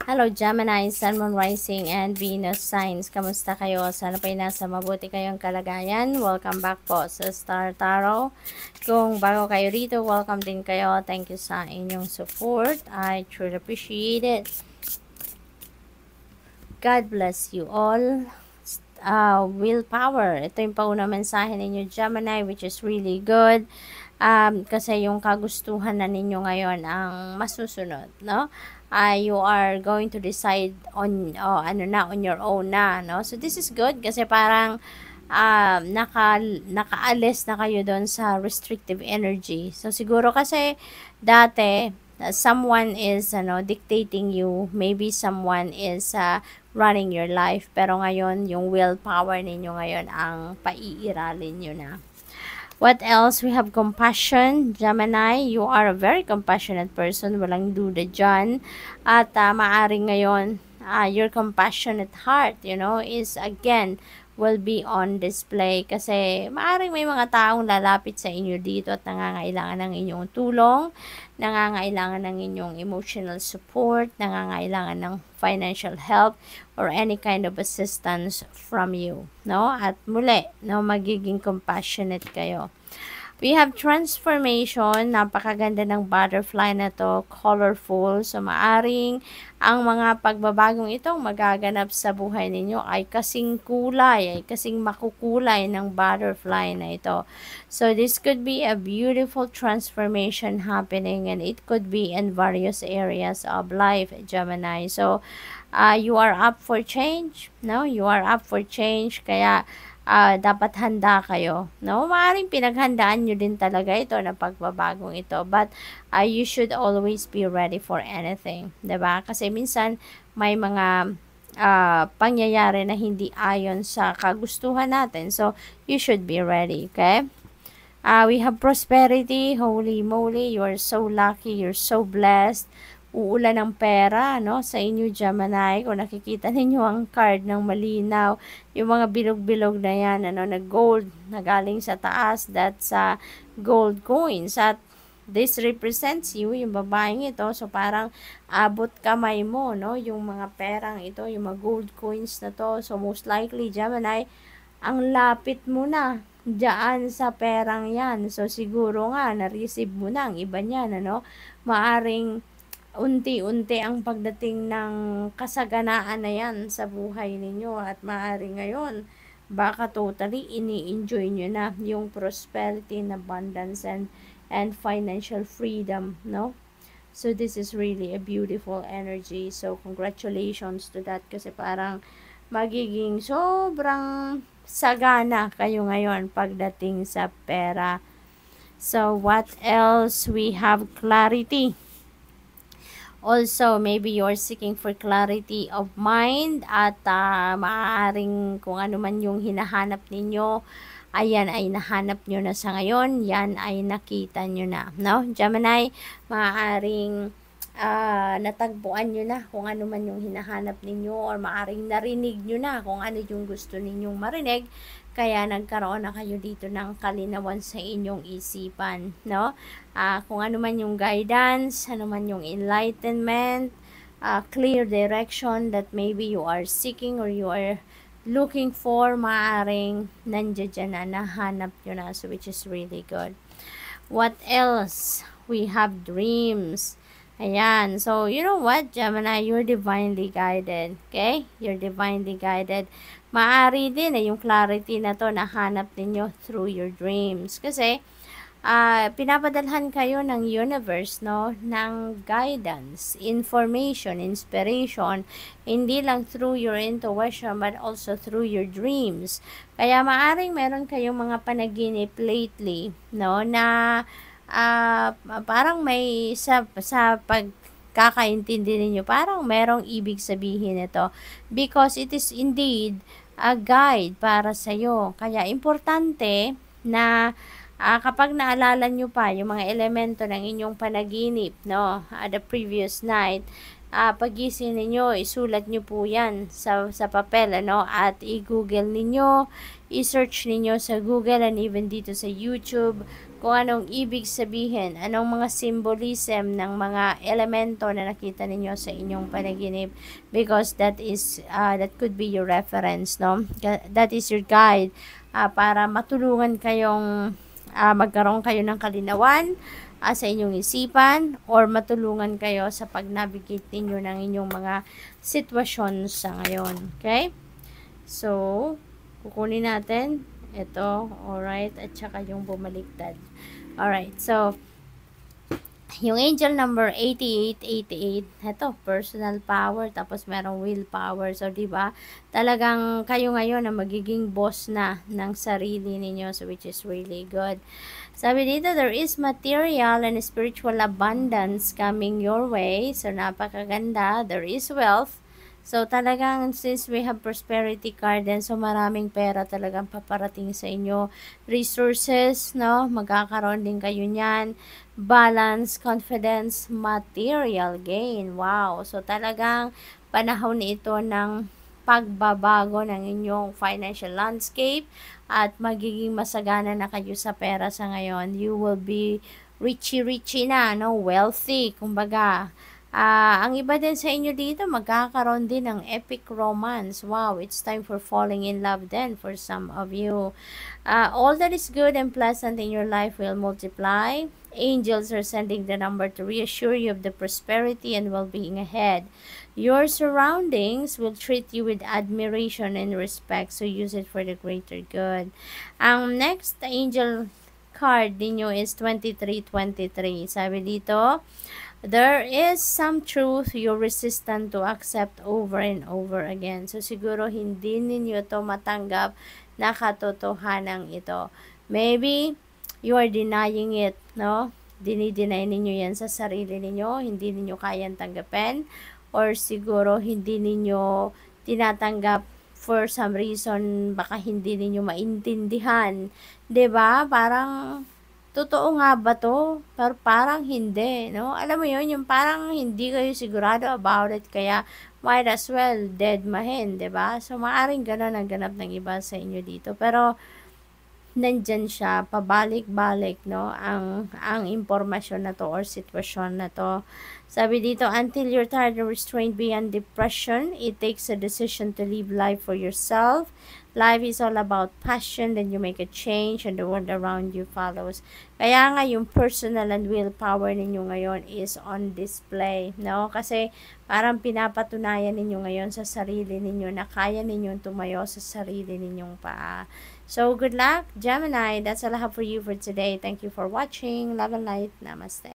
Hello Gemini, Sun, Moon, Rising, and Venus signs. Kamusta kayo? Sana po'y nasa mabuti kayong kalagayan. Welcome back po sa Star Tarot. Kung bago kayo rito, welcome din kayo. Thank you sa inyong support. I truly appreciate it. God bless you all. Willpower. Ito yung paunang mensahe ninyo, Gemini, which is really good. Kasi yung kagustuhan na ninyo ngayon ang masusunod, no? You are going to decide on on your own na, no? So this is good kasi parang nakaalis na kayo doon sa restrictive energy. So siguro kasi dati someone is dictating you, maybe someone is running your life, pero ngayon yung willpower ninyo ngayon ang paiiralin nyo na. What else? We have compassion. Gemini, you are a very compassionate person. Walang duda dyan. At maaring ngayon, your compassionate heart, is again, will be on display. Kasi maaring may mga taong lalapit sa inyo dito at nangangailangan ng inyong tulong, nangangailangan ng inyong emotional support, nangangailangan ng financial help, or any kind of assistance from you, no? At muli, no, magiging compassionate kayo. We have transformation. Napakaganda ng butterfly na to. Colorful. So, maaring ang mga pagbabagong itong magaganap sa buhay ninyo ay kasing kulay, ay kasing makukulay ng butterfly na ito. So, this could be a beautiful transformation happening, and it could be in various areas of life, Gemini. So, you are up for change, no? You are up for change, kaya dapat handa kayo, no? Maaaring pinaghandaan nyo din talaga ito na pagbabagong ito, but you should always be ready for anything, diba? Kasi minsan may mga pangyayari na hindi ayon sa kagustuhan natin, so you should be ready, okay? We have prosperity. Holy moly, you are so lucky, you're so blessed. Uulan ng pera, no, sa inyo, Gemini. Kung nakikita ninyo ang card ng malinaw, yung mga bilog-bilog na yan, na gold, na galing sa taas, that's gold coins. At this represents you, yung babaeng ito. So, parang abot kamay mo, no, yung mga perang ito, yung mga gold coins na to. So, most likely, Gemini, ang lapit mo na diyan sa perang yan. So, siguro nga, na-receive mo na ang iba niyan, maaring unti-unti ang pagdating ng kasaganaan na yan sa buhay ninyo, at maaari ngayon baka totally ini-enjoy nyo na yung prosperity and abundance and financial freedom, no? So this is really a beautiful energy. So congratulations to that, kasi parang magiging sobrang sagana kayo ngayon pagdating sa pera. So what else? We have clarity. Also, maybe you're seeking for clarity of mind, at maaaring kung ano man yung hinahanap ninyo, ayan ay nahanap nyo na sa ngayon, yan ay nakita nyo na, no? Gemini, maaaring natagpuan nyo na kung ano man yung hinahanap ninyo, or maaaring narinig nyo na kung ano yung gusto ninyong marinig, kaya nagkaroon na kayo dito ng kalinawan sa inyong isipan, no? Kung ano man yung guidance, ano man yung enlightenment, clear direction that maybe you are seeking or you are looking for, maaaring nandiyan na, nahanap nyo na, so which is really good. What else? We have dreams. Ayan. So, you know what, Gemini? You're divinely guided. Okay? You're divinely guided. Maaari din yung clarity na to nahanap ninyo through your dreams. Kasi, pinapadalhan kayo ng universe, no? Ng guidance, information, inspiration. Hindi lang through your intuition, but also through your dreams. Kaya maaring meron kayong mga panaginip lately, no? Na parang may sa pagkakaintindi ninyo, parang merong ibig sabihin ito, because it is indeed a guide para sa iyo. Kaya importante na kapag naalala nyo pa yung mga elemento ng inyong panaginip, no, the previous night, pagising ninyo, isulat nyo po yan sa papel, ano, at i-google ninyo, i-search ninyo sa Google and even dito sa YouTube kung anong ibig sabihin, anong mga symbolism ng mga elemento na nakita ninyo sa inyong panaginip, because that could be your reference, no? That is your guide para matulungan kayong magkaroon kayo ng kalinawan sa inyong isipan, or matulungan kayo sa pag-navigate ninyo ng inyong mga sitwasyon sa ngayon. Okay? So, kukunin natin ito, alright, at saka yung bumaliktad. Alright, so, yung angel number 8888, ito, personal power, tapos merong willpower. So, diba, talagang kayo ngayon na magiging boss na ng sarili ninyo, so which is really good. Sabi dito, there is material and spiritual abundance coming your way. So, napakaganda. There is wealth. So, talagang since we have prosperity card din, so maraming pera talagang paparating sa inyo. Resources, no? Magkakaroon din kayo niyan. Balance, confidence, material gain. Wow! So, talagang panahon ito ng pagbabago ng inyong financial landscape at magiging masagana na kayo sa pera sa ngayon. You will be richy na, no? Wealthy, kumbaga. Ang iba din sa inyo dito, magkakaroon din ng epic romance. Wow, it's time for falling in love then for some of you. All that is good and pleasant in your life will multiply. Angels are sending the number to reassure you of the prosperity and well-being ahead. Your surroundings will treat you with admiration and respect, so use it for the greater good. Ang next angel card ninyo is 2323. Sabi dito, there is some truth you're resistant to accept over and over again. So, siguro hindi ninyo to matanggap na katotohanan ito. Maybe, you are denying it, no? Dinideny ninyo yan sa sarili ninyo, hindi ninyo kayang tanggapin, or siguro hindi ninyo tinatanggap for some reason, baka hindi ninyo maintindihan. 'Di ba? Parang totoo nga ba to? Pero parang hindi, no? Alam mo yun, yung parang hindi kayo sigurado about it, kaya might as well dead mahin, 'di ba? So, maaring gano'n ang ganap ng iba sa inyo dito. Pero, nandyan siya, pabalik-balik, no? Ang impormasyon na to or sitwasyon na to. Sabi dito, until you're tired and restrained beyond depression, it takes a decision to live life for yourself. Life is all about passion, then you make a change and the world around you follows. Kaya nga yung personal and willpower ninyo ngayon is on display, no? Kasi parang pinapatunayan ninyo ngayon sa sarili ninyo na kaya ninyong tumayo sa sarili ninyong paa. So, good luck, Gemini. That's all I have for you for today. Thank you for watching. Love and light. Namaste.